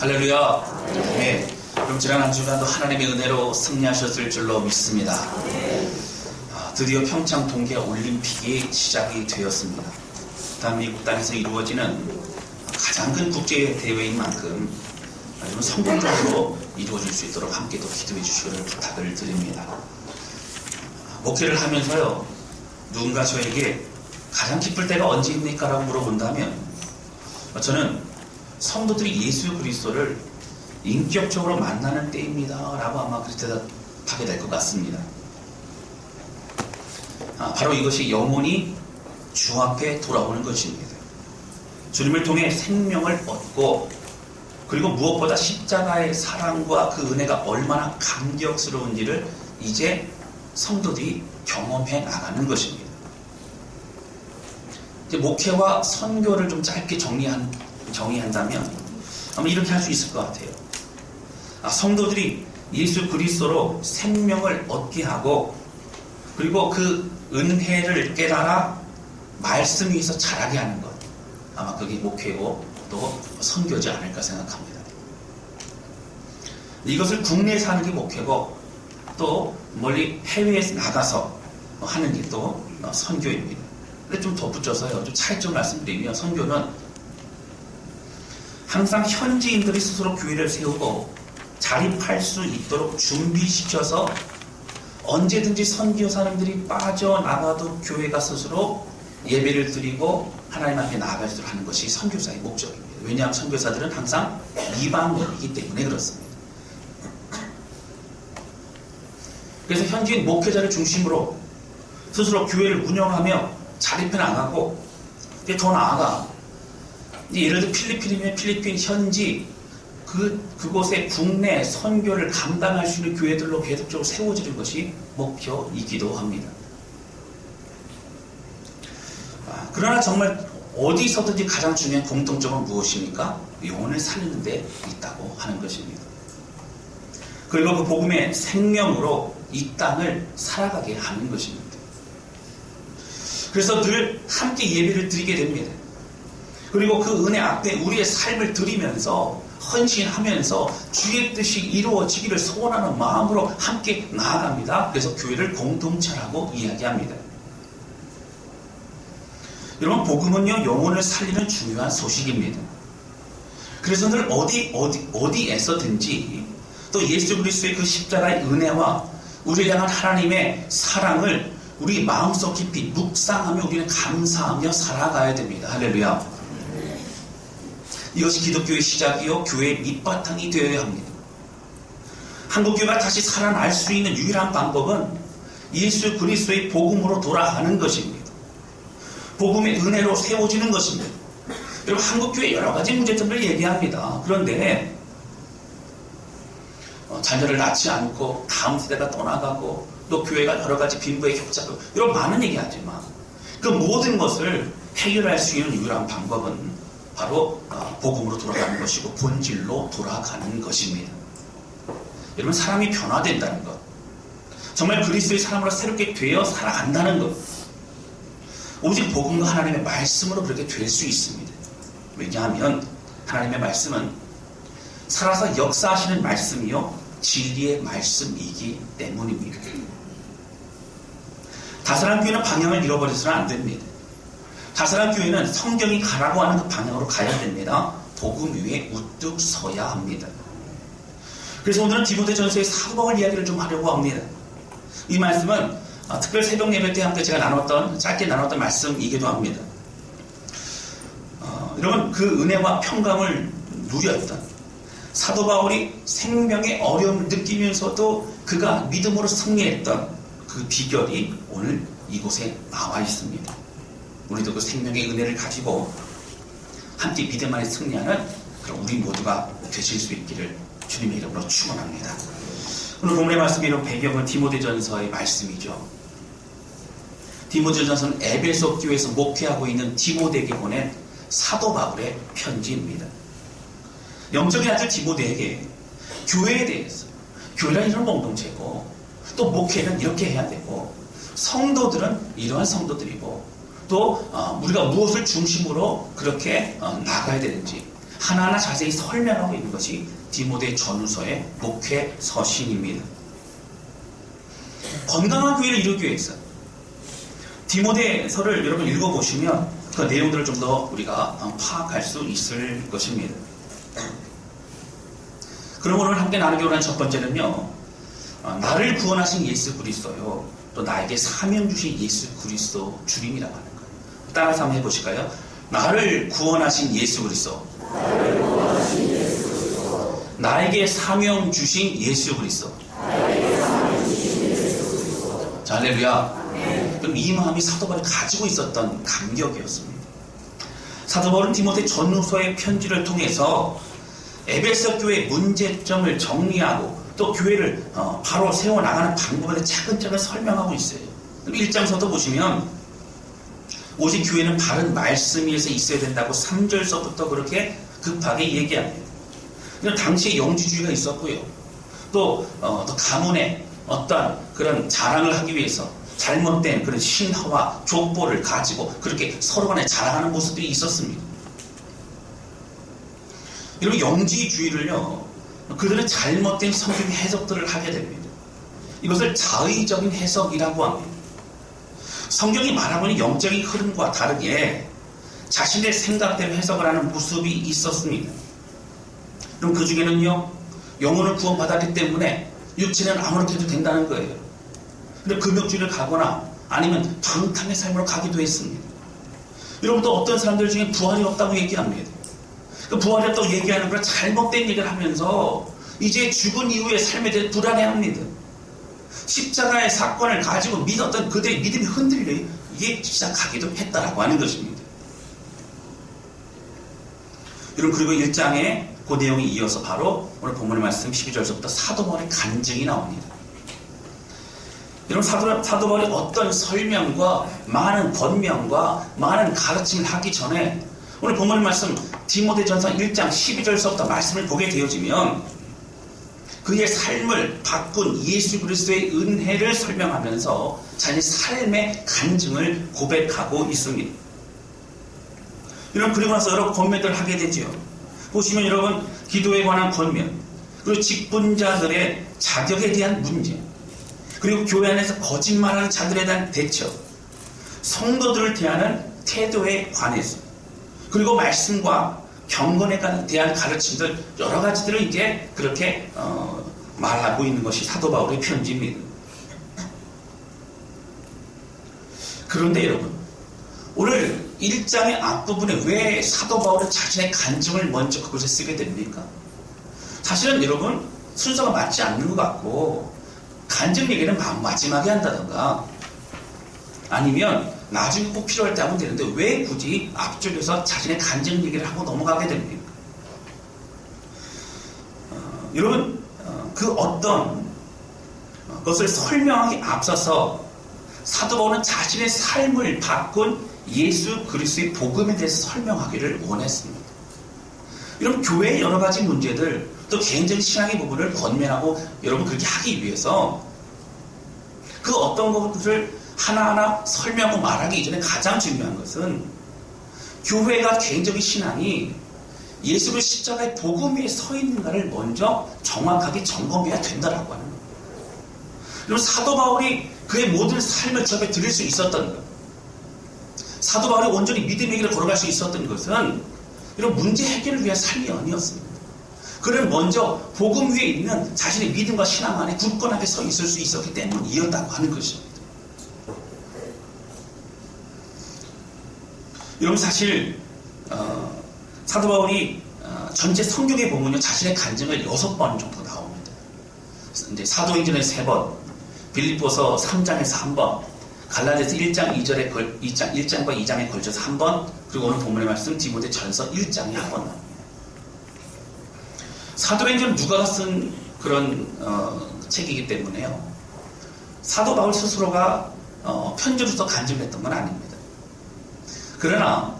할렐루야. 네. 그럼 지난 한 주간도 하나님의 은혜로 승리하셨을 줄로 믿습니다. 드디어 평창 동계 올림픽이 시작이 되었습니다. 대한민국 땅에서 이루어지는 가장 큰 국제 대회인 만큼 좀 성공적으로 이루어질 수 있도록 함께 또 기도해 주시기를 부탁을 드립니다. 목회를 하면서요, 누군가 저에게 가장 기쁠 때가 언제입니까? 라고 물어본다면 저는 성도들이 예수 그리스도를 인격적으로 만나는 때입니다 라고 아마 그렇게 대답하게 될 것 같습니다. 바로 이것이 영혼이 주 앞에 돌아오는 것입니다. 주님을 통해 생명을 얻고, 그리고 무엇보다 십자가의 사랑과 그 은혜가 얼마나 감격스러운지를 이제 성도들이 경험해 나가는 것입니다. 이제 목회와 선교를 좀 짧게 정의한다면 아마 이렇게 할 수 있을 것 같아요. 성도들이 예수 그리스도로 생명을 얻게 하고, 그리고 그 은혜를 깨달아 말씀 위에서 자라게 하는 것, 아마 그게 목회고 또 선교지 않을까 생각합니다. 이것을 국내에서 하는 게 목회고, 또 멀리 해외에서 나가서 하는 게 또 선교입니다. 근데 좀 덧붙여서요, 좀 차이점 말씀드리면, 선교는 항상 현지인들이 스스로 교회를 세우고 자립할 수 있도록 준비시켜서 언제든지 선교사님들이 빠져나가도 교회가 스스로 예배를 드리고 하나님 앞에 나아갈 수 있도록 하는 것이 선교사의 목적입니다. 왜냐하면 선교사들은 항상 이방인이기 때문에 그렇습니다. 그래서 현지인 목회자를 중심으로 스스로 교회를 운영하며 자립해 나가고, 더 나아가 예를 들어 필리핀이면 필리핀 현지 그곳의 국내 선교를 감당할 수 있는 교회들로 계속적으로 세워지는 것이 목표이기도 합니다. 그러나 정말 어디서든지 가장 중요한 공통점은 무엇입니까? 영혼을 살리는 데 있다고 하는 것입니다. 그리고 그 복음의 생명으로 이 땅을 살아가게 하는 것입니다. 그래서 늘 함께 예배를 드리게 됩니다. 그리고 그 은혜 앞에 우리의 삶을 드리면서 헌신하면서 주의 뜻이 이루어지기를 소원하는 마음으로 함께 나아갑니다. 그래서 교회를 공동체라고 이야기합니다. 여러분, 복음은요, 영혼을 살리는 중요한 소식입니다. 그래서 늘 어디에서든지 또 예수 그리스도의 그 십자가의 은혜와 우리를 향한 하나님의 사랑을 우리 마음속 깊이 묵상하며 우리는 감사하며 살아가야 됩니다. 할렐루야. 이것이 기독교의 시작이요, 교회의 밑바탕이 되어야 합니다. 한국교회가 다시 살아날 수 있는 유일한 방법은 예수 그리스도의 복음으로 돌아가는 것입니다. 복음의 은혜로 세워지는 것입니다. 여러분, 한국교회 여러 가지 문제점을 얘기합니다. 그런데 자녀를 낳지 않고 다음 세대가 떠나가고, 또 교회가 여러 가지 빈부의 격차도, 이런 많은 얘기하지만 그 모든 것을 해결할 수 있는 유일한 방법은 바로 복음으로 돌아가는 것이고 본질로 돌아가는 것입니다. 여러분, 사람이 변화된다는 것, 정말 그리스도의 사람으로 새롭게 되어 살아간다는 것, 오직 복음과 하나님의 말씀으로 그렇게 될 수 있습니다. 왜냐하면 하나님의 말씀은 살아서 역사하시는 말씀이요, 진리의 말씀이기 때문입니다. 다사람 교회는 방향을 잃어버려서는 안 됩니다. 다사람 교회는 성경이 가라고 하는 그 방향으로 가야 됩니다. 복음 위에 우뚝 서야 합니다. 그래서 오늘은 디모데전서의 사도바울 이야기를 좀 하려고 합니다. 이 말씀은 특별 새벽 예배 때 함께 제가 짧게 나눴던 말씀이기도 합니다. 여러분, 그 은혜와 평강을 누렸던 사도바울이 생명의 어려움을 느끼면서도 그가 믿음으로 승리했던 그 비결이 오늘 이곳에 나와 있습니다. 우리도 그 생명의 은혜를 가지고 함께 믿음 안에 승리하는 그런 우리 모두가 되실 수 있기를 주님의 이름으로 축원합니다. 오늘 본문의 말씀의 이런 배경은 디모데전서의 말씀이죠. 디모데전서는 에베소 교회에서 목회하고 있는 디모데에게 보낸 사도 바울의 편지입니다. 영적인 아들 디모데에게 교회에 대해서, 교회란 이런 공동체고, 또 목회는 이렇게 해야 되고, 성도들은 이러한 성도들이고, 또 우리가 무엇을 중심으로 그렇게 나가야 되는지, 하나하나 자세히 설명하고 있는 것이 디모데 전후서의 목회 서신입니다. 건강한 교회를 이루기 위해서 디모데서를 여러분 읽어보시면 그 내용들을 좀 더 우리가 파악할 수 있을 것입니다. 그럼 오늘 함께 나누기 원하는 첫 번째는요, 나를 구원하신 예수 그리스도요, 또 나에게 사명 주신 예수 그리스도 주님이라고 하는 거예요. 따라서 한번 해보실까요? 나를 구원하신 예수 그리스도, 나에게 사명 주신 예수 그리스도. 자, 할렐루야. 그럼 이 마음이 사도 바울이 가지고 있었던 감격이었습니다. 사도 바울은 디모데 전후서의 편지를 통해서 에베소 교회의 문제점을 정리하고 또 교회를 바로 세워나가는 방법에 대해 차근차근 설명하고 있어요. 1장서도 보시면 오직 교회는 바른 말씀 위에서 있어야 된다고 3절서부터 그렇게 급하게 얘기합니다. 당시에 영지주의가 있었고요. 또 가문의 어떤 그런 자랑을 하기 위해서 잘못된 그런 신화와 족보를 가지고 그렇게 서로 간에 자랑하는 모습들이 있었습니다. 이런 영지주의를요, 그들은 잘못된 성경 해석들을 하게 됩니다. 이것을 자의적인 해석이라고 합니다. 성경이 말하고 있는 영적인 흐름과 다르게 자신의 생각대로 해석을 하는 모습이 있었습니다. 그럼 그 중에는요, 영혼을 구원받았기 때문에 육체는 아무렇게 해도 된다는 거예요. 근데 금욕주의를 가거나 아니면 방탕의 삶으로 가기도 했습니다. 여러분, 또 어떤 사람들 중에 부활이 없다고 얘기합니다. 그 부활이 없다고 얘기하는 걸 잘못된 얘기를 하면서 이제 죽은 이후의 삶에 대해 불안해합니다. 십자가의 사건을 가지고 믿었던 그들의 믿음이 흔들리기 시작하기도 했다라고 하는 것입니다. 여러분, 그리고 1장에 그 내용이 이어서 바로 오늘 본문의 말씀 12절부터 사도 바울의 간증이 나옵니다. 여러분, 사도 바울이 어떤 설명과 많은 권면과 많은 가르침을 하기 전에 오늘 본문의 말씀 디모데전서 1장 12절서부터 말씀을 보게 되어지면 그의 삶을 바꾼 예수 그리스도의 은혜를 설명하면서 자신의 삶의 간증을 고백하고 있습니다. 여러분, 그리고 나서 여러 권면들을 하게 되죠. 보시면 여러분, 기도에 관한 권면, 그리고 직분자들의 자격에 대한 문제, 그리고 교회 안에서 거짓말하는 자들에 대한 대처, 성도들을 대하는 태도에 관해서, 그리고 말씀과 경건에 대한 가르침들 여러 가지들을 이제 그렇게 말하고 있는 것이 사도 바울의 편지입니다. 그런데 여러분, 오늘 1장의 앞부분에 왜 사도 바울은 자신의 간증을 먼저 그곳에 쓰게 됩니까? 사실은 여러분, 순서가 맞지 않는 것 같고 간증 얘기는 마지막에 한다던가 아니면 나중에 꼭 필요할 때 하면 되는데 왜 굳이 앞쪽에서 자신의 간증 얘기를 하고 넘어가게 됩니까? 여러분, 그 어떤 것을 설명하기 앞서서 사도 바울은 자신의 삶을 바꾼 예수 그리스도의 복음에 대해서 설명하기를 원했습니다. 여러분, 교회의 여러 가지 문제들, 또 개인적인 신앙의 부분을 권면하고 여러분 그렇게 하기 위해서 그 어떤 것들을 하나하나 설명하고 말하기 이전에 가장 중요한 것은 교회가 개인적인 신앙이 예수의 십자가의 복음 위에 서 있는가를 먼저 정확하게 점검해야 된다라고 하는 거예요. 여러분, 사도 바울이 그의 모든 삶을 저 앞에 드릴 수 있었던 것, 사도 바울이 온전히 믿음의 길을 걸어갈 수 있었던 것은 이런 문제 해결을 위한 삶이 아니었습니다. 그는 먼저 복음 위에 있는 자신의 믿음과 신앙 안에 굳건하게 서 있을 수 있었기 때문이었다고 하는 것입니다. 여러분, 사실 사도 바울이 전체 성경에 보면요, 자신의 간증을 6번 정도 나옵니다. 이제 사도행전에 3번, 빌립보서 3장에서 1번, 갈라디아서 1장 1장과 2장에 걸쳐서 1번, 그리고 오늘 본문의 말씀 디모데 전서 1장에 1번 나옵니다. 사도행전은 누가가 쓴 그런 책이기 때문에요, 사도 바울 스스로가 편지로서 간증했던 건 아닙니다. 그러나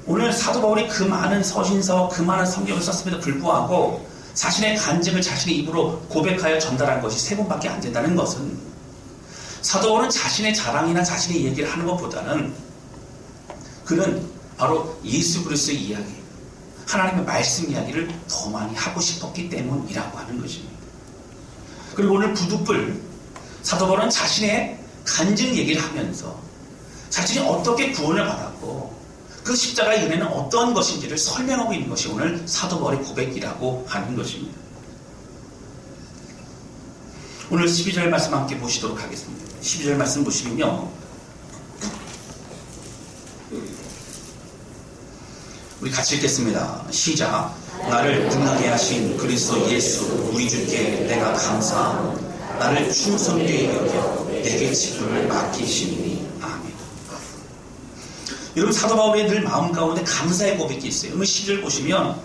오늘 사도 바울이 그 많은 서신서, 그 많은 성경을 썼음에도 불구하고 자신의 간증을 자신의 입으로 고백하여 전달한 것이 3번밖에 안 된다는 것은, 사도 바울은 자신의 자랑이나 자신의 얘기를 하는 것보다는 그는 바로 예수 그리스도의 이야기, 하나님의 말씀 이야기를 더 많이 하고 싶었기 때문이라고 하는 것입니다. 그리고 오늘 부득불 사도 바울은 자신의 간증 얘기를 하면서 자신이 어떻게 구원을 받았고 그 십자가의 은혜는 어떤 것인지를 설명하고 있는 것이 오늘 사도 바울의 고백이라고 하는 것입니다. 오늘 12절 말씀 함께 보시도록 하겠습니다. 12절 말씀 보시면요, 우리 같이 읽겠습니다. 시작. 나를 등하게 하신 그리스도 예수 우리 주께 내가 감사하고 나를 충성되이 여겨 내게 직분을 맡기시니 아멘. 여러분, 사도 바울의 늘 마음 가운데 감사의 고백이 있어요. 여러분 10절 보시면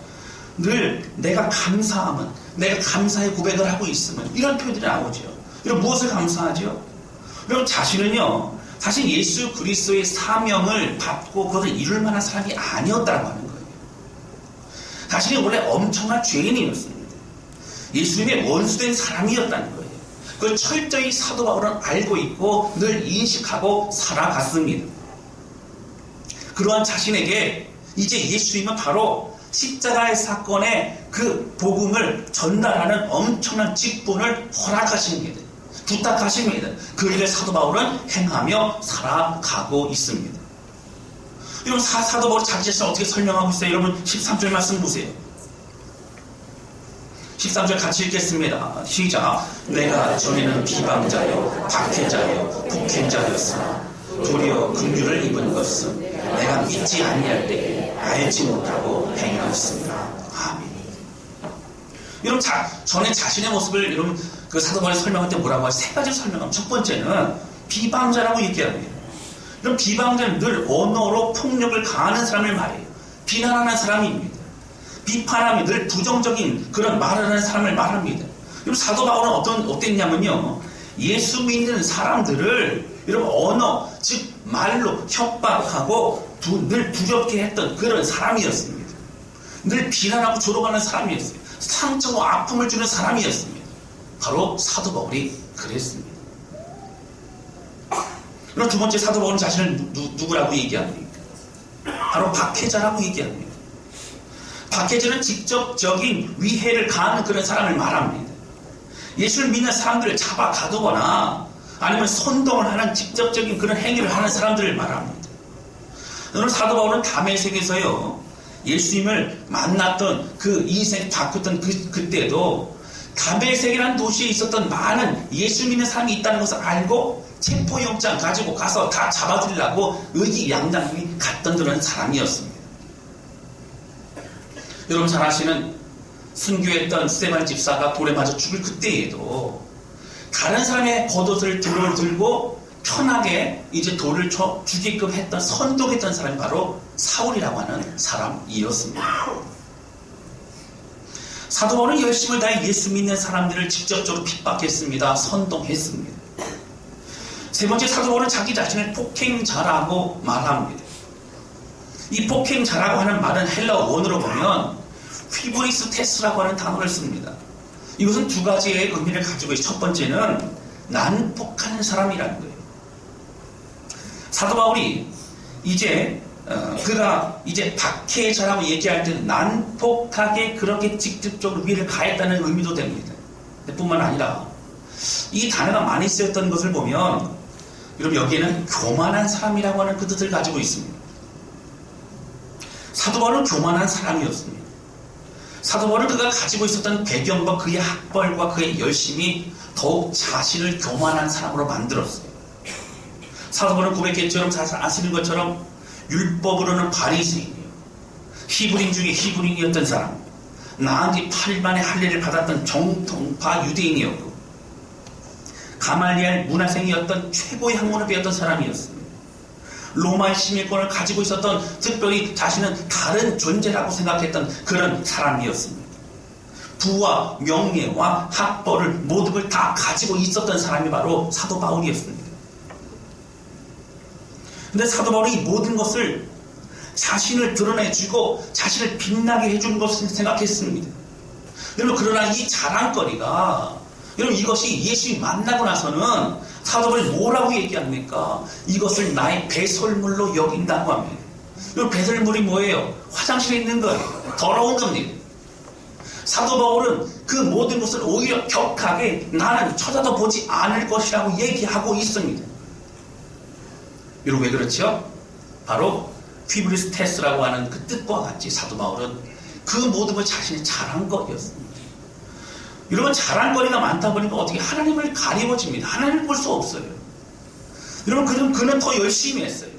늘 내가 감사함은, 내가 감사의 고백을 하고 있으면, 이런 표현들이 나오죠. 여러분 무엇을 감사하죠? 여러분 자신은요, 사실 예수 그리스도의 사명을 받고 그것을 이룰 만한 사람이 아니었다고 하는 거예요. 자신이 원래 엄청난 죄인이었습니다. 예수님의 원수된 사람이었다는 거예요. 그걸 철저히 사도 바울은 알고 있고 늘 인식하고 살아갔습니다. 그러한 자신에게 이제 예수님은 바로 십자가의 사건의 그 복음을 전달하는 엄청난 직분을 허락하십니다. 부탁하십니다. 그 일을 사도 바울은 행하며 살아가고 있습니다. 여러분 사도 바울이 자기 자신을 어떻게 설명하고 있어요? 여러분 13절 말씀 보세요. 13절 같이 읽겠습니다. 시작. 내가 전에는 비방자요 박해자요 폭행자였으나 도리어 긍휼을 입은 것은 내가 믿지 아니할 때에 알지 못하고 행하였습니다. 아멘. 여러분 전에 자신의 모습을 여러분 그 사도 바울이 설명할 때 뭐라고 하죠? 세 가지를 설명하면, 첫 번째는 비방자라고 얘기합니다. 이런 비방자는 늘 언어로 폭력을 가하는 사람을 말해요. 비난하는 사람입니다. 비판하며 늘 부정적인 그런 말을 하는 사람을 말합니다. 여러분 사도 바울은 어땠냐면요, 예수 믿는 사람들을 여러분 언어, 즉 말로 협박하고 늘 두렵게 했던 그런 사람이었습니다. 늘 비난하고 조롱하는 사람이었어요. 상처와 아픔을 주는 사람이었습니다. 바로 사도 바울이 그랬습니다. 그럼 두 번째, 사도 바울은 자신을 누구라고 얘기합니까? 바로 박해자라고 얘기합니다. 박해자는 직접적인 위해를 가하는 그런 사람을 말합니다. 예수를 믿는 사람들을 잡아 가두거나 아니면 선동을 하는 직접적인 그런 행위를 하는 사람들을 말합니다. 오늘 사도 바울은 다메섹에서요, 예수님을 만났던 그 인생 바꿨던 그때도 다메섹이라는 도시에 있었던 많은 예수 믿는 사람이 있다는 것을 알고 체포영장 가지고 가서 다 잡아들이려고 의기양양히 갔던 그런 사람이었습니다. 여러분 잘 아시는 순교했던 스데반 집사가 돌에 맞아 죽을 그때에도 다른 사람의 겉옷을 들고 편하게 이제 돌을 쳐 죽이게끔 했던, 선동했던 사람이 바로 사울이라고 하는 사람이었습니다. 사도 바울은 열심을 다해 예수 믿는 사람들을 직접적으로 핍박했습니다. 선동했습니다. 세 번째, 사도 바울은 자기 자신을 폭행자라고 말합니다. 이 폭행자라고 하는 말은 헬라어 원어로 보면 휘브리스테스라고 하는 단어를 씁니다. 이것은 두 가지의 의미를 가지고 있어요. 첫 번째는 난폭하는 사람이라는 거예요. 사도 바울이 그가 박해자라고 얘기할 때는 난폭하게 그렇게 직접적으로 위해를 가했다는 의미도 됩니다. 뿐만 아니라 이 단어가 많이 쓰였던 것을 보면 여러분 여기에는 교만한 사람이라고 하는 그 뜻을 가지고 있습니다. 사도 바울은 교만한 사람이었습니다. 사도 바울은 그가 가지고 있었던 배경과 그의 학벌과 그의 열심이 더욱 자신을 교만한 사람으로 만들었어요. 사도 바울은 고백했처럼 잘 아시는 것처럼 율법으로는 바리새인이요, 히브리인 중에 히브리인이었던 사람, 나은 지 8일 만에 할례를 받았던 정통파 유대인이었고 가말리엘 문화생이었던 최고의 학문을 배웠던 사람이었습니다. 로마의 시민권을 가지고 있었던, 특별히 자신은 다른 존재라고 생각했던 그런 사람이었습니다. 부와 명예와 학벌을 모든 걸 다 가지고 있었던 사람이 바로 사도 바울이었습니다. 근데 사도 바울이 이 모든 것을 자신을 드러내주고 자신을 빛나게 해주는 것을 생각했습니다. 여러분 그러나 이 자랑거리가, 여러분 이것이 예수님 만나고 나서는 사도 바울이 뭐라고 얘기합니까? 이것을 나의 배설물로 여긴다고 합니다. 이 배설물이 뭐예요? 화장실에 있는 거예요. 더러운 겁니다. 사도 바울은 그 모든 것을 오히려 격하게 나는 쳐다도 보지 않을 것이라고 얘기하고 있습니다. 여러분 왜 그렇죠? 바로 퀴브리스테스라고 하는 그 뜻과 같이 사도 바울은 그 모든 걸 자신이 자랑거리였습니다. 여러분 자랑거리가 많다 보니까 어떻게 하나님을 가리워집니다. 하나님을 볼 수 없어요. 여러분 그는 더 열심히 했어요.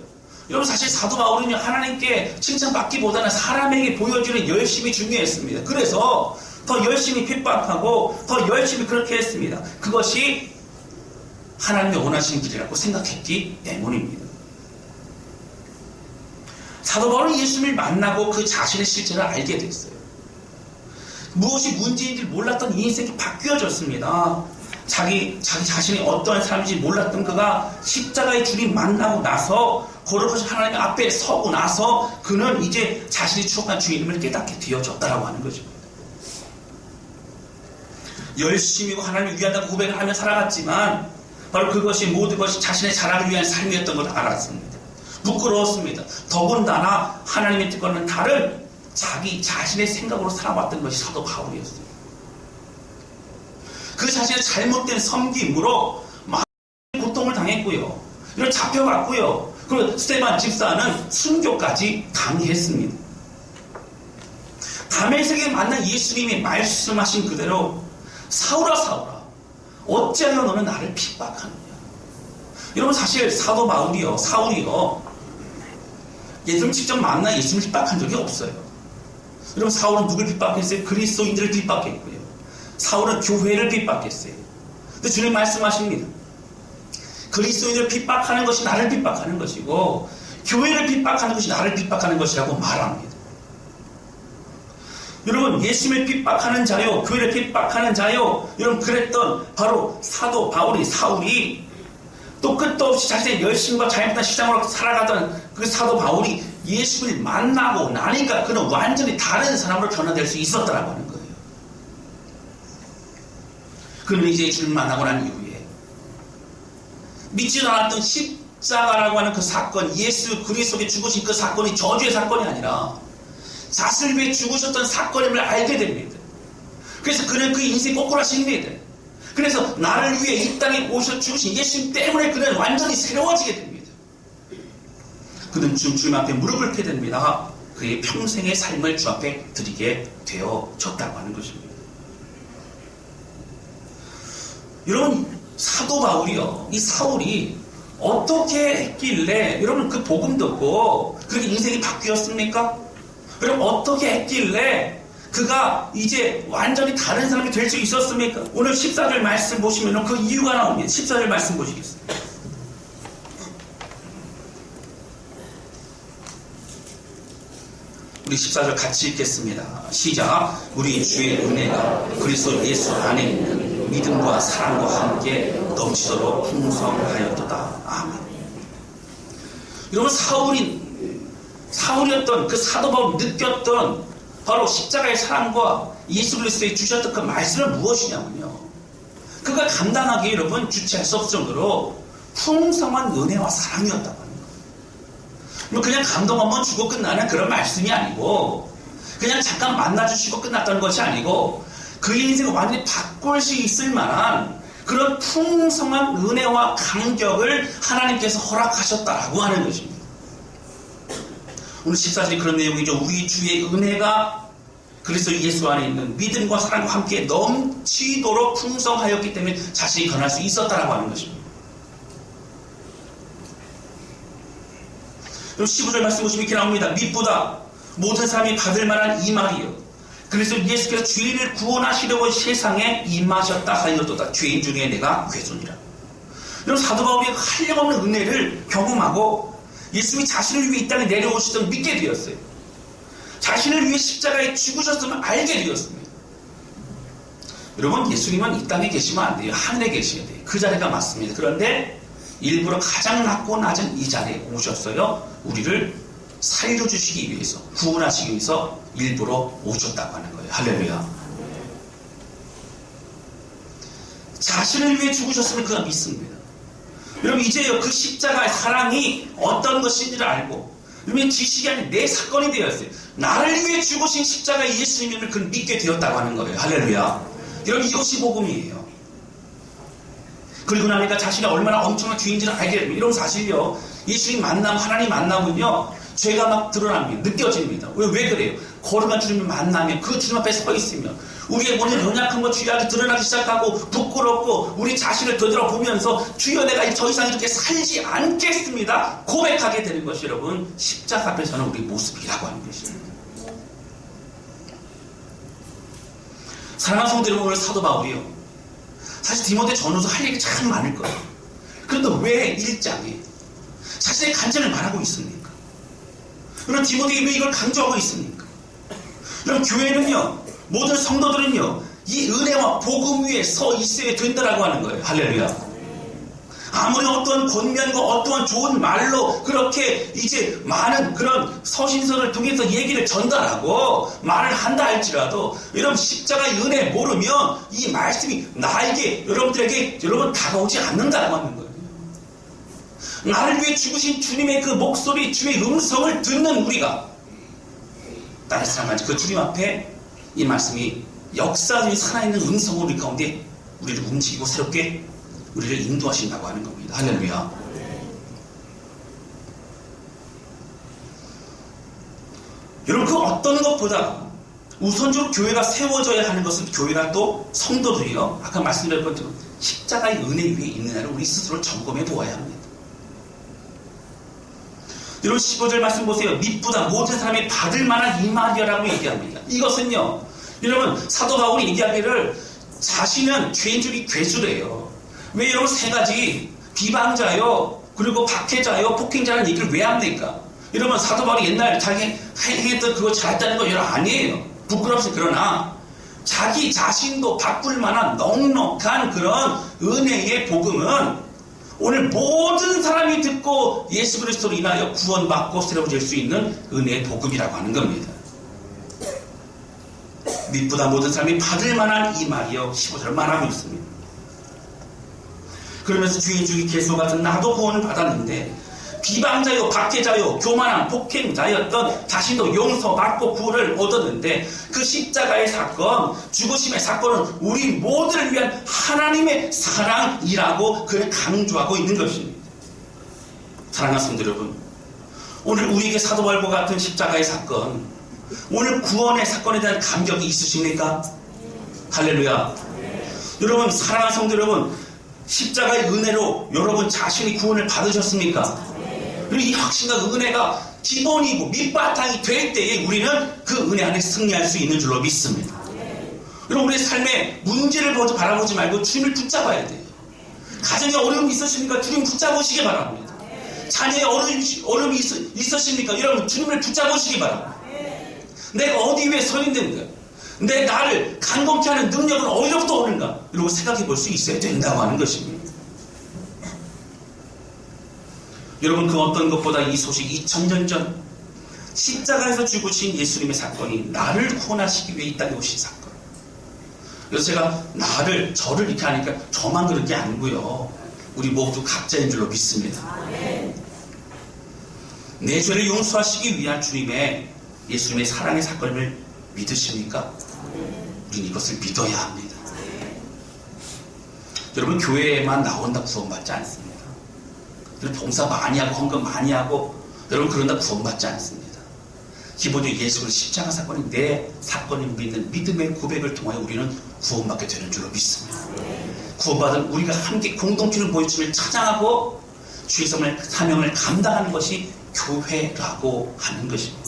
여러분 사실 사도 바울은 하나님께 칭찬받기보다는 사람에게 보여주는 열심이 중요했습니다. 그래서 더 열심히 핍박하고 더 열심히 그렇게 했습니다. 그것이 하나님의 원하시는 길이라고 생각했기 때문입니다. 사도 바울은 예수님을 만나고 그 자신의 실체를 알게 됐어요. 무엇이 문제인지 몰랐던 인생이 바뀌어졌습니다. 자기 자신이 어떠한 사람인지 몰랐던 그가 십자가의 주님 만나고 나서 거룩하신 하나님 앞에 서고 나서 그는 이제 자신이 추억한 주님을 깨닫게 되어졌다라고 하는 것입니다. 열심히 하나님을 위한다고 고백을 하며 살아갔지만 바로 그것이 모든 것이 자신의 자랑을 위한 삶이었던 걸 알았습니다. 부끄러웠습니다. 더군다나 하나님의 뜻과는 다른 자기 자신의 생각으로 살아왔던 것이 사도 바울이었어요. 그 자신의 잘못된 섬김으로 많은 고통을 당했고요. 이런 잡혀갔고요. 그리고 스데반 집사는 순교까지 당했습니다. 다메섹에 만난 예수님이 말씀하신 그대로 사울아 사울아 어찌하여 너는 나를 핍박하느냐. 여러분 사실 사도 바울이요 사울이요 예수님 직접 만나 예수님을 핍박한 적이 없어요. 여러분 사울은 누굴 핍박했어요? 그리스도인들을 핍박했고요. 사울은 교회를 핍박했어요. 근데 주님 말씀하십니다. 그리스도인들을 핍박하는 것이 나를 핍박하는 것이고 교회를 핍박하는 것이 나를 핍박하는 것이라고 말합니다. 여러분 예수님을 핍박하는 자요 교회를 핍박하는 자요 여러분 그랬던 바로 사도 바울이 사울이 또 끝도 없이 자신의 열심과 잘못한 시장으로 살아가던 그 사도 바울이 예수를 만나고 나니까 그는 완전히 다른 사람으로 변화될 수 있었다라고 하는 거예요. 그는 이제 예수를 만나고 난 이후에 믿지도 않았던 십자가라고 하는 그 사건, 예수 그리스도께 죽으신 그 사건이 저주의 사건이 아니라 자신을 위해 죽으셨던 사건임을 알게 됩니다. 그래서 그는 그 인생이 꼬꾸라집니다. 그래서 나를 위해 이 땅에 오셔 죽으신 예수님 때문에 그는 완전히 새로워지게 됩니다. 그는 주님 앞에 무릎을 꿇게 됩니다. 그의 평생의 삶을 주 앞에 드리게 되어졌다고 하는 것입니다. 여러분 사도 바울이요 이 사울이 어떻게 했길래 여러분 그 복음 듣고 그렇게 인생이 바뀌었습니까? 여러분 어떻게 했길래 그가 이제 완전히 다른 사람이 될 수 있었습니까? 오늘 14절 말씀 보시면 그 이유가 나옵니다. 14절 말씀 보시겠습니다. 우리 14절 같이 읽겠습니다. 시작. 우리 주의 은혜가 그리스도 예수 안에 있는 믿음과 사랑과 함께 넘치도록 풍성하였도다. 아멘. 여러분 사울이었던 그 사도 바울이 느꼈던 바로 십자가의 사랑과 예수 그리스도의 주셨던 그 말씀은 무엇이냐면요. 그가 감당하기에 여러분 주체할 수 없을 정도로 풍성한 은혜와 사랑이었다고 하는 거예요. 그냥 감동 한번 주고 끝나는 그런 말씀이 아니고 그냥 잠깐 만나주시고 끝났다는 것이 아니고 그의 인생을 완전히 바꿀 수 있을 만한 그런 풍성한 은혜와 감격을 하나님께서 허락하셨다라고 하는 것입니다. 오늘 14절이 그런 내용이죠. 우리 주의 은혜가 그리스도 예수 안에 있는 믿음과 사랑과 함께 넘치도록 풍성하였기 때문에 자신이 변할 수 있었다라고 하는 것입니다. 그럼 15절 말씀 보시면 이렇게 나옵니다. 믿보다 모든 사람이 받을 만한 이 말이요 그리스도 예수께서 죄인을 구원하시려고 세상에 임하셨다 하였도다. 죄인 중에 내가 괴손이라. 이런 사도 바울이 한량없는 은혜를 경험하고 예수님이 자신을 위해 이 땅에 내려오시던 믿게 되었어요. 자신을 위해 십자가에 죽으셨음을 알게 되었습니다. 여러분 예수님은 이 땅에 계시면 안 돼요. 하늘에 계셔야 돼요. 그 자리가 맞습니다. 그런데 일부러 가장 낮고 낮은 이 자리에 오셨어요. 우리를 살려주시기 위해서 구원하시기 위해서 일부러 오셨다고 하는 거예요. 할렐루야. 자신을 위해 죽으셨음을 그가 믿습니다. 여러분 이제요 그 십자가의 사랑이 어떤 것인지를 알고 그러면 지식이 아닌 내 사건이 되었어요. 나를 위해 죽으신 십자가 예수님을 그를 믿게 되었다고 하는 거예요. 할렐루야. 여러분, 이것이 복음이에요. 그리고 나니까 자신이 얼마나 엄청난 죄인지를 알게 됩니다. 이런 사실이요. 예수님 만남, 하나님 만나면요, 죄가 막 드러납니다. 느껴집니다. 왜 그래요? 거룩한 주님을 만나면, 그 주님 앞에 서 있으면 우리의 모든 연약한 것, 죄악이 드러나기 시작하고 부끄럽고 우리 자신을 되돌아보면서 주여 내가 더 이상 이렇게 살지 않겠습니다 고백하게 되는 것이 여러분 십자가 앞에 서는 우리 모습이라고 하는 것입니다. 사랑하는 성도 여러분, 오늘 사도 바울이요, 사실 디모데 전후서 할 얘기 참 많을 거예요. 그런데 왜 1장에 자신의 간증을 말하고 있습니까? 그럼 디모데에게 왜 이걸 강조하고 있습니까? 그럼 교회는요, 모든 성도들은요, 이 은혜와 복음 위에 서 있어야 된다라고 하는 거예요. 할렐루야. 아무리 어떤 권면과 어떠한 좋은 말로 그렇게 이제 많은 그런 서신서를 통해서 얘기를 전달하고 말을 한다 할지라도 여러분 십자가의 은혜 모르면 이 말씀이 나에게 여러분들에게 여러분 다가오지 않는다라고 하는 거예요. 나를 위해 죽으신 주님의 그 목소리, 주의 음성을 듣는 우리가 다른 사람까지 그 주님 앞에 이 말씀이 역사적인 살아있는 음성으로 우리 가운데 우리를 움직이고 새롭게 우리를 인도하신다고 하는 겁니다. 할렐루야. 여러분, 그 어떤 것보다 우선적으로 교회가 세워져야 하는 것은 교회가 또 성도들이요, 아까 말씀드린 것처럼 십자가의 은혜 위에 있느냐를 우리 스스로 점검해 보아야 합니다. 여러분 15절 말씀 보세요. 미쁘다 모든 사람이 받을 만한 이 말이라고 얘기합니다. 이것은요, 여러분 사도 바울이 얘기하기를 자신은 죄인 중에 괴수래요. 왜 여러분 세 가지 비방자요, 그리고 박해자요, 폭행자라는 얘기를 왜 합니까? 여러분 사도 바울이 옛날 자기 행했던 그거 잘했다는 거 여러분 아니에요. 부끄럽지. 그러나 자기 자신도 바꿀 만한 넉넉한 그런 은혜의 복음은 오늘 모든 사람이 듣고 예수 그리스도로 인하여 구원받고 새로워질 수 있는 은혜의 복음이라고 하는 겁니다. 미쁘다 모든 사람이 받을 만한 이 말이요 15절 말하고 있습니다. 그러면서 주인 중에 개수 같은 나도 구원을 받았는데 비방자요, 박해자요, 교만한 폭행자였던 자신도 용서받고 구원을 얻었는데 그 십자가의 사건, 죽으심의 사건은 우리 모두를 위한 하나님의 사랑이라고 그를 강조하고 있는 것입니다. 사랑하는 성도 여러분, 오늘 우리에게 사도 바울과 같은 십자가의 사건, 오늘 구원의 사건에 대한 감격이 있으십니까? 할렐루야. 여러분 사랑하는 성도 여러분, 십자가의 은혜로 여러분 자신이 구원을 받으셨습니까? 그리고 이 확신과 은혜가 기본이고 밑바탕이 될 때에 우리는 그 은혜 안에 승리할 수 있는 줄로 믿습니다. 여러분 우리의 삶에 문제를 바라보지 말고 주님을 붙잡아야 돼요. 가정에 어려움이 있으십니까? 주님 붙잡으시기 바랍니다. 자녀의 어려움이 있으십니까? 여러분 주님을 붙잡으시기 바랍니다. 내가 어디 위에 서 있는가? 내 나를 강건케 하는 능력은 어디로부터 오는가? 이러고 생각해 볼 수 있어야 된다고 하는 것입니다. 여러분 그 어떤 것보다 이 소식 2000년 전 십자가에서 죽으신 예수님의 사건이 나를 구원하시기 위해 이 땅에 오신 사건. 그래서 제가 저를 이렇게 하니까 저만 그런 게 아니고요, 우리 모두 각자인 줄로 믿습니다. 내 죄를 용서하시기 위한 예수님의 사랑의 사건을 믿으십니까? 우리는 이것을 믿어야 합니다. 여러분 교회에만 나온다 구원받지 않습니다. 여러분 봉사 많이 하고 헌금 많이 하고 여러분 그런다 구원받지 않습니다. 기본적으로 예수를 십자가 사건이 내 사건을 믿는 믿음의 고백을 통하여 우리는 구원받게 되는 줄로 믿습니다. 구원받은 우리가 함께 공동체를 보여주며 찬양하고 주의 사명을 감당하는 것이 교회라고 하는 것입니다.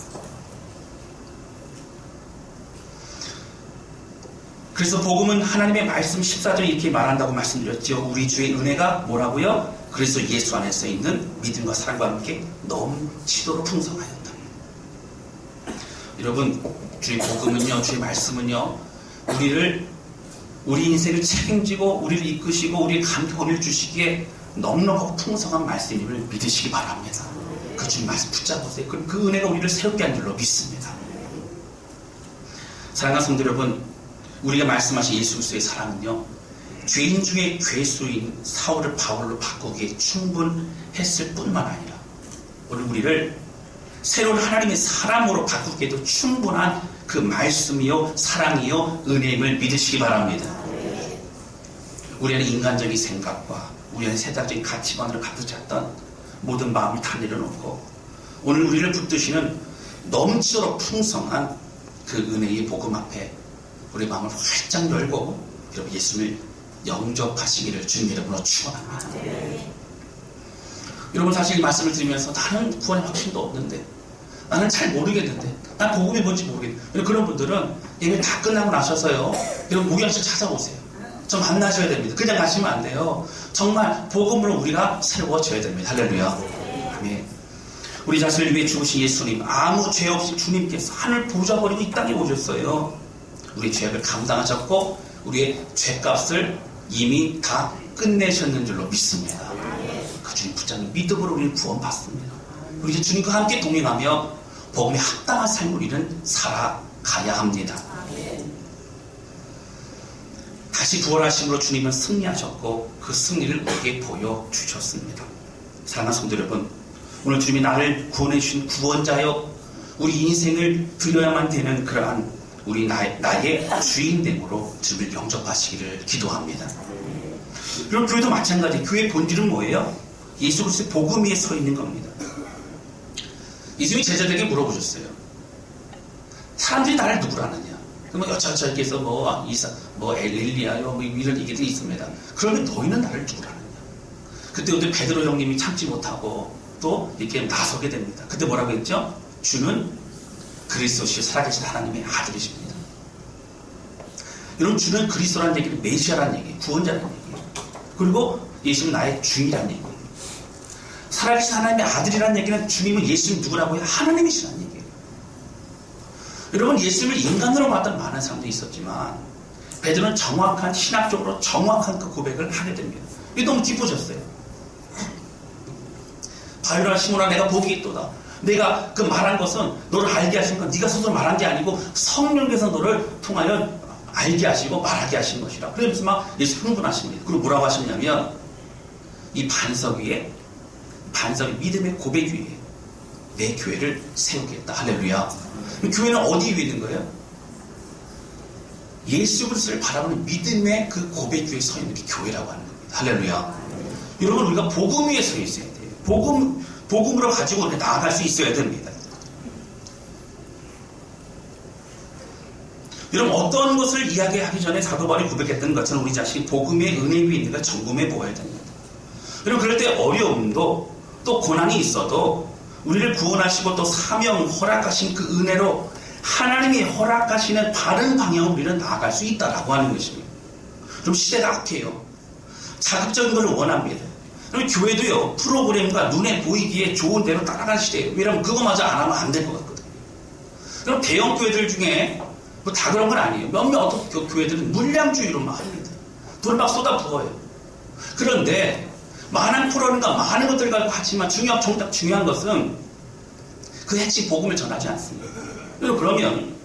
그래서 복음은 하나님의 말씀 14절에 이렇게 말한다고 말씀드렸죠. 우리 주의 은혜가 뭐라고요? 그래서 예수 안에서 있는 믿음과 사랑과 함께 넘치도록 풍성하였다. 여러분 주의 복음은요, 주의 말씀은요, 우리 인생을 책임지고 우리를 이끄시고 우리의 감격을 주시기에 넉넉하고 풍성한 말씀임을 믿으시기 바랍니다. 그 주님 말씀 붙잡으세요. 그럼 그 은혜가 우리를 새롭게 한 줄로 믿습니다. 사랑하는 성도 여러분, 우리가 말씀하신 예수 그리스도의 사랑은요, 죄인 중에 괴수인 사울을 바울로 바꾸기에 충분했을 뿐만 아니라 오늘 우리를 새로운 하나님의 사람으로 바꾸기에도 충분한 그 말씀이요 사랑이요 은혜임을 믿으시기 바랍니다. 우리는 인간적인 생각과 우리는 세상적인 가치관으로 가득 찼던 모든 마음을 다 내려놓고 오늘 우리를 붙드시는 넘치도록 풍성한 그 은혜의 복음 앞에 우리 마음을 활짝 열고 여러분 예수님을 영접하시기를 주님 이름으로 축원합니다. 여러분 사실 이 말씀을 드리면서 나는 구원의 확신도 없는데 나는 잘 모르겠는데 난 복음이 뭔지 모르겠는데 그런 분들은 예배 다 끝나고 나셔서요 여러분 목양실 찾아오세요. 좀 만나셔야 됩니다. 그냥 가시면 안 돼요. 정말 복음으로 우리가 새로워져야 됩니다. 할렐루야. 아멘. 우리 자신을 위해 죽으신 예수님 아무 죄 없이 주님께서 하늘 보좌 버리고 이 땅에 오셨어요. 우리 죄악을 감당하셨고 우리의 죄값을 이미 다 끝내셨는 줄로 믿습니다. 그 주님 붙잡는 믿음으로 우리는 구원받습니다. 우리 이제 주님과 함께 동행하며 복음에 합당한 삶을 우리는 살아가야 합니다. 다시 부활하심으로 주님은 승리하셨고 그 승리를 우리에게 보여주셨습니다. 사랑하는 성도 여러분, 오늘 주님이 나를 구원해 주신 구원자여 우리 인생을 드려야만 되는 그러한 우리 나의 주인됨으로 주님을 영접하시기를 기도합니다. 그럼 교회도 마찬가지. 교회의 본질은 뭐예요? 예수 그리스도의 복음 위에 서 있는 겁니다. 예수님이 제자들에게 물어보셨어요. 사람들이 나를 누구로 아느냐? 그러면 여차저차께서 엘리야요 이런 얘기들이 있습니다. 그러면 너희는 나를 누구로 아느냐? 그때 어떤 베드로 형님이 참지 못하고 또 이렇게 나서게 됩니다. 그때 뭐라고 했죠? 주는 그리스도시요 살아계신 하나님의 아들이십니다. 여러분 주는 그리스도라는 얘기는 메시아라는 얘기예요. 구원자라는 얘기예요. 그리고 예수님은 나의 주인이라는 얘기예요. 살아계신 하나님의 아들이라는 얘기는 주님은 예수님 누구라고요? 하나님이시라는 얘기예요. 여러분 예수님을 인간으로 봤던 많은 사람들이 있었지만 베드로는 정확한 신학적으로 정확한 그 고백을 하게 됩니다. 이게 너무 기뻐졌어요. 바요라 시몬아 내가 복이 있도다. 내가 그 말한 것은 너를 알게 하신 건 네가 스스로 말한 게 아니고 성령께서 너를 통하여 알게 하시고 말하게 하신 것이라. 그러면서 막 예수 흥분하십니다. 그리고 뭐라고 하셨냐면 이 반석의 믿음의 고백 위에 내 교회를 세우겠다. 할렐루야. 교회는 어디 위에 있는 거예요? 예수 그리스도를 바라보는 믿음의 그 고백 위에 서 있는 게 교회라고 하는 겁니다. 할렐루야. 여러분 우리가 복음 위에 서 있어야 돼요. 복음으로 가지고 우리가 나아갈 수 있어야 됩니다. 여러분 어떤 것을 이야기하기 전에 사도 바울이 고백했던 것처럼 우리 자신이 복음의 은혜 위에 있는 걸 점검해 보아야 됩니다. 여러분 그럴 때 어려움도 또 고난이 있어도 우리를 구원하시고 또 사명 허락하신 그 은혜로 하나님이 허락하시는 바른 방향으로 우리는 나아갈 수 있다라고 하는 것입니다. 그럼 시대가 악해요. 자극적인 것을 원합니다. 그럼 교회도요 프로그램과 눈에 보이기에 좋은 대로 따라갈 시대예요. 왜냐하면 그거마저 안 하면 안 될 것 같거든요. 그럼 대형 교회들 중에 뭐 다 그런 건 아니에요. 몇몇 교회들은 물량주의로만 합니다. 돈을 막 쏟아 부어요. 그런데 많은 프로그램과 많은 것들을 가지고 하지만 정작 중요한 것은 그 핵심 복음을 전하지 않습니다. 그러면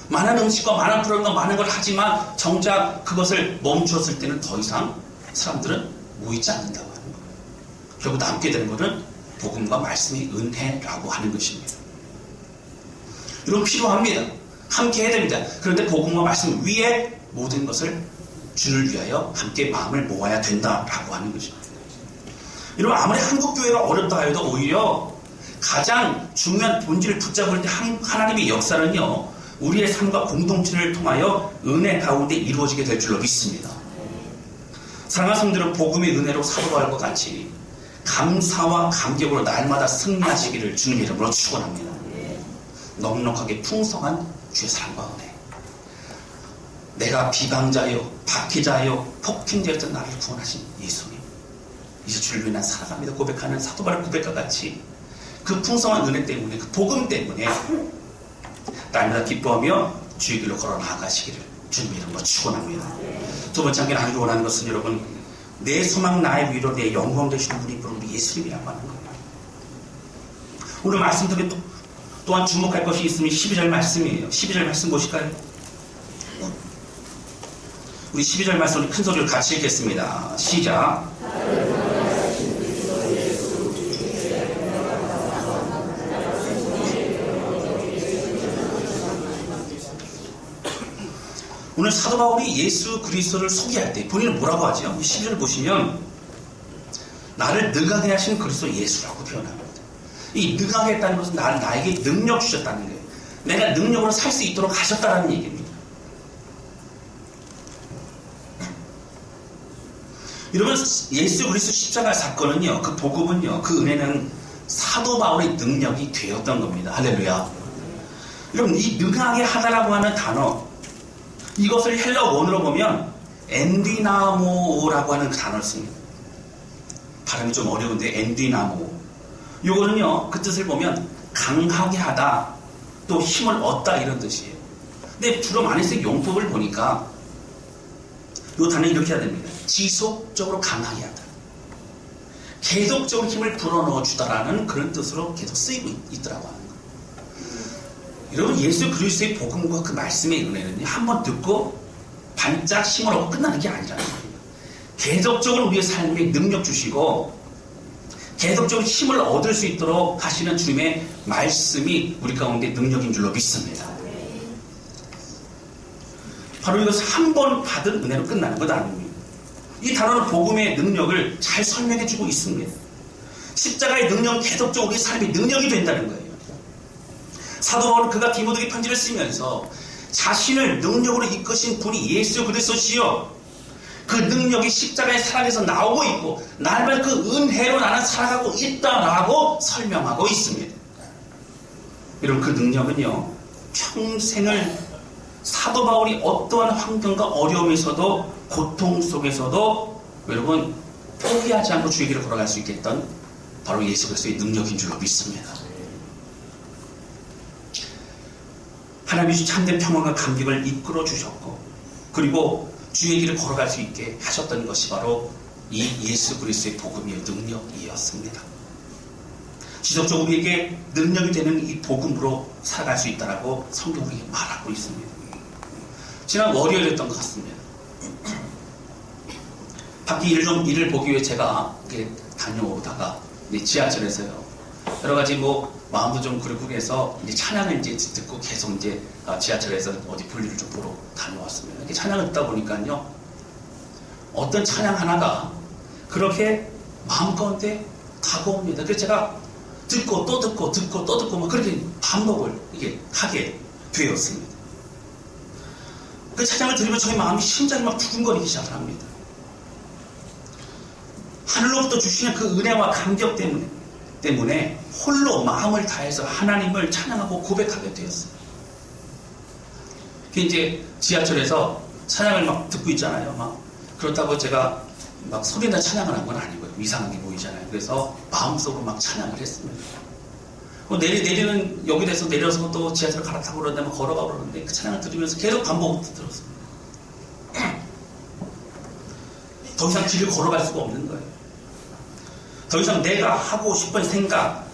많은 음식과 많은 프로그램과 많은 걸 하지만 정작 그것을 멈추었을 때는 더 이상 사람들은 모이지 않는다고 하는 거예요. 결국 남게 되는 것은 복음과 말씀의 은혜라고 하는 것입니다. 여러분 필요합니다. 함께 해야 됩니다. 그런데 복음과 말씀 위에 모든 것을 주를 위하여 함께 마음을 모아야 된다라고 하는 것입니다. 여러분 아무리 한국교회가 어렵다 해도 오히려 가장 중요한 본질을 붙잡을 때 하나님의 역사는요 우리의 삶과 공동체를 통하여 은혜 가운데 이루어지게 될 줄로 믿습니다. 사랑하는 성도들은 복음의 은혜로 사도바울과 같이 감사와 감격으로 날마다 승리하시기를 주님 이름으로 축원합니다. 넉넉하게 풍성한 주의 사랑과 은혜. 내가 비방자요, 박해자요, 폭행자였던 나를 구원하신 예수님. 이제 주를 위해 난 살아갑니다. 고백하는 사도바울의 고백과 같이 그 풍성한 은혜 때문에, 그 복음 때문에 날마다 기뻐하며 주의 길로 걸어 나아가시기를 주님 이름으로 축원합니다. 두 번째 한게 나누기 원하는 것은 여러분 내 소망 나의 위로 내 영광 되시는 분이 바로 우리 예수님이라고 하는 거예요. 오늘 말씀 속에 또한 주목할 것이 있으면 12절 말씀이에요. 12절 말씀 보실까요? 우리 12절 말씀 큰 소리로 같이 읽겠습니다. 시작. 오늘 사도 바울이 예수 그리스도를 소개할 때 본인은 뭐라고 하죠? 12절 보시면 나를 능하게 하신 그리스도 예수라고 표현합니다. 이 능하게 했다는 것은 나에게 능력 주셨다는 거예요. 내가 능력으로 살 수 있도록 하셨다는 얘기입니다. 여러분, 예수 그리스도 십자가 사건은요, 그 복음은요, 그 은혜는 사도 바울의 능력이 되었던 겁니다. 할렐루야. 여러분, 이 능하게 하다라고 하는 단어, 이것을 헬라 원어로 보면 엔디나모라고 하는 그 단어를 씁니다. 발음이 좀 어려운데 엔디나모. 요거는요, 그 뜻을 보면 강하게 하다, 또 힘을 얻다 이런 뜻이에요. 근데 주로 많이 쓰는 용법을 보니까 요 단어 이렇게 해야 됩니다. 지속적으로 강하게 하다. 계속적으로 힘을 불어넣어 주다라는 그런 뜻으로 계속 쓰이고 있더라고 하는 거예요. 여러분, 예수 그리스도의 복음과 그 말씀의 은혜는 한번 듣고 반짝 힘을 얻고 끝나는 게 아니라는 거예요. 계속적으로 우리의 삶에 능력 주시고 계속적으로 힘을 얻을 수 있도록 하시는 주님의 말씀이 우리 가운데 능력인 줄로 믿습니다. 바로 이것을 한 번 받은 은혜로 끝나는 것 아닙니다. 이 단어는 복음의 능력을 잘 설명해주고 있습니다. 십자가의 능력은 계속적으로 우리 삶의 능력이 된다는 거예요. 사도 바울은 그가 디모데에게 편지를 쓰면서 자신을 능력으로 이끄신 분이 예수 그리스도시요, 그 능력이 십자가의 사랑에서 나오고 있고 날마다 그 은혜로 나는 살아가고 있다라고 설명하고 있습니다. 여러분, 그 능력은요, 평생을 사도 바울이 어떠한 환경과 어려움에서도 고통 속에서도 여러분 포기하지 않고 주의 길을 걸어갈 수 있겠던 바로 예수 그리스도의 능력인 줄로 믿습니다. 하나님이 주신 참된 평안과 감격을 이끌어 주셨고, 그리고 주의 길을 걸어갈 수 있게 하셨던 것이 바로 이 예수 그리스도의 복음의 능력이었습니다. 지속적으로 우리에게 능력이 되는 이 복음으로 살아갈 수 있다라고 성경이 우리에게 말하고 있습니다. 지난 월요일이었던 것 같습니다. 밖에 일을 보기 위해 제가 이렇게 다녀오다가 지하철에서요, 여러 가지 마음도 좀 그렇고 해서 이제 찬양을 이제 듣고 계속 이제 지하철에서 어디 볼일을 좀 보러 다녀왔습니다. 이렇게 찬양을 듣다 보니까요, 어떤 찬양 하나가 그렇게 마음 가운데 다가옵니다. 그래서 제가 듣고 또 듣고 듣고 또 듣고 막 그렇게 반복을 이게 하게 되었습니다. 그 찬양을 들으면 저희 마음이 심장이 막 두근거리기 시작을 합니다. 하늘로부터 주시는 그 은혜와 감격 때문에 홀로 마음을 다해서 하나님을 찬양하고 고백하게 되었어요. 이제 지하철에서 찬양을 막 듣고 있잖아요. 그렇다고 제가 막 소리나 찬양을 한 건 아니고요. 이상하게 보이잖아요. 그래서 마음속으로 막 찬양을 했습니다. 내리는 여기에서 내려서 또 지하철을 갈아타고 그러는데 막 걸어가고 그러는데 그 찬양을 들으면서 계속 반복을 들었습니다. 더 이상 길을 걸어갈 수가 없는 거예요. 더 이상 내가 하고 싶은 생각,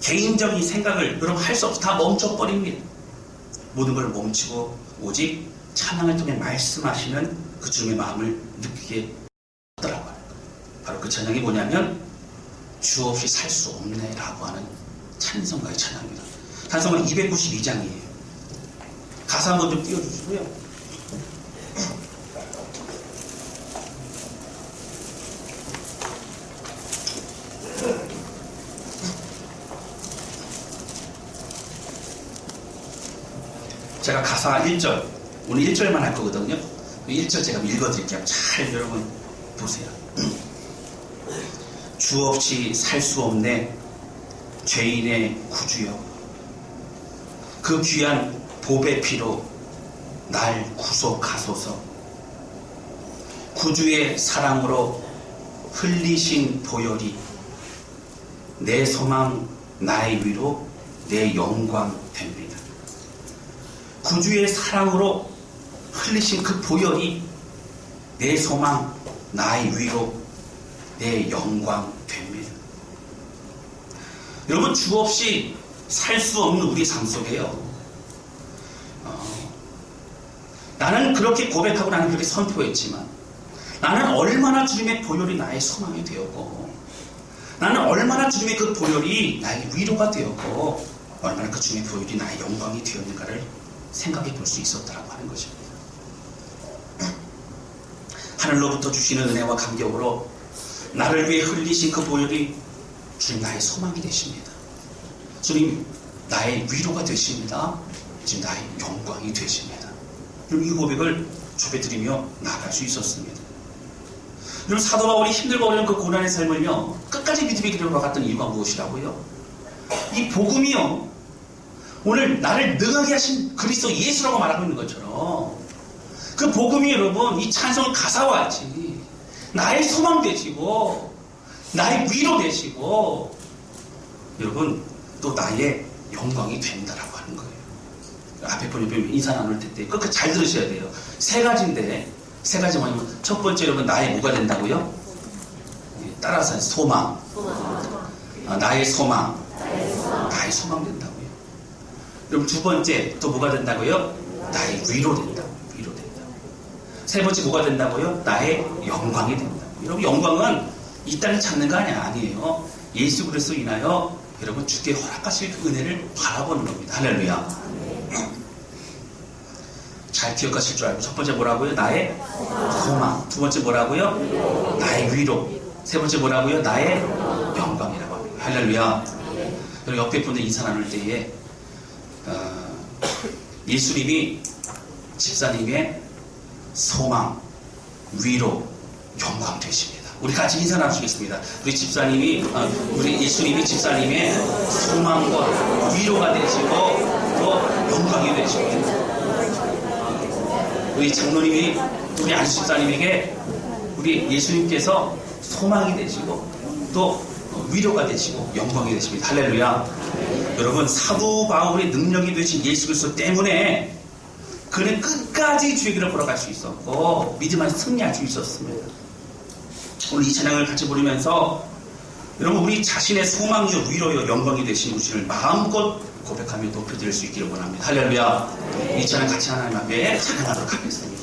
개인적인 생각을 여러분 할 수 없어. 다 멈춰버립니다. 모든 걸 멈추고 오직 찬양을 통해 말씀하시는 그 주님의 마음을 느끼게 하더라고요. 바로 그 찬양이 뭐냐면 주 없이 살 수 없네 라고 하는 찬송가의 찬양입니다. 찬송가 292장이에요. 가사 한번 좀 띄워주시고요. 제가 가사 1절, 오늘 1절만 할 거거든요. 1절 제가 읽어드릴게요. 잘 여러분 보세요. 주 없이 살 수 없네 죄인의 구주여, 그 귀한 보배 피로 날 구속하소서. 구주의 사랑으로 흘리신 보혈이 내 소망 나의 위로 내 영광 됩니다. 구주의 사랑으로 흘리신 그 보혈이 내 소망 나의 위로 내 영광 됩니다. 여러분, 주 없이 살 수 없는 우리 삶 속에요, 나는 그렇게 고백하고 나는 그렇게 선포했지만 나는 얼마나 주님의 보혈이 나의 소망이 되었고, 나는 얼마나 주님의 그 보혈이 나의 위로가 되었고, 얼마나 그 주님의 보혈이 나의 영광이 되었는가를 생각해 볼 수 있었다라고 하는 것입니다. 하늘로부터 주시는 은혜와 감격으로 나를 위해 흘리신 그 보혈이 주님 나의 소망이 되십니다. 주님 나의 위로가 되십니다. 주님 나의 영광이 되십니다. 여러분 이 고백을 주배드리며 나아갈 수 있었습니다. 여러분 사도 바울이 힘들고 어려운 그 고난의 삶을요 끝까지 믿음의 길을 걸어갔던 이유가 무엇이라고요? 이 복음이요 오늘 나를 능하게 하신 그리스도 예수라고 말하고 있는 것처럼 그 복음이 여러분 이 찬송을 가사와 같이 나의 소망 되시고 나의 위로 되시고 여러분 또 나의 영광이 된다라고 하는 거예요. 앞에 보면 인사 나눌 때 끝까지 잘 들으셔야 돼요. 세 가지인데 세 가지 뭐냐면 첫 번째 여러분 나의 뭐가 된다고요? 따라서 소망. 나의 소망. 나의 소망 된다고요. 여러분 두 번째 또 뭐가 된다고요? 나의 위로 된다고요. 위로 된다고요. 세 번째 뭐가 된다고요? 나의 영광이 된다고요. 여러분 영광은 이 땅에 찾는 거 아니에요. 예수 그리스도로 인하여 여러분 주께 허락하실 그 은혜를 바라보는 겁니다. 할렐루야. 잘 기억하실 줄 알고 첫 번째 뭐라고요? 나의 소망. 두 번째 뭐라고요? 나의 위로. 세 번째 뭐라고요? 나의 영광이라고 합니다. 할렐루야. 그리고 옆에 분들 인사 나눌 때에 예수님이 집사님의 소망, 위로, 영광 되십니다. 우리 같이 인사 나누시겠습니다. 우리 집사님이 우리 예수님이 집사님의 소망과 위로가 되시고 또 영광이 되시고 우리 장로님이 우리 안수 집사님에게 우리 예수님께서 소망이 되시고 또 위로가 되시고 영광이 되십니다. 할렐루야. 여러분 사도 바울의 능력이 되신 예수 그리스도 때문에 그는 끝까지 주의 길을 걸어갈 수 있었고 믿음 안에서 승리할 수 있었습니다. 오늘 이 찬양을 같이 부르면서 여러분 우리 자신의 소망이요 위로요 영광이 되신 우신을 마음껏 고백하며 높여드릴 수 있기를 원합니다. 할렐루야. 이 찬양 같이 하나님 앞에 찬양하도록 하겠습니다.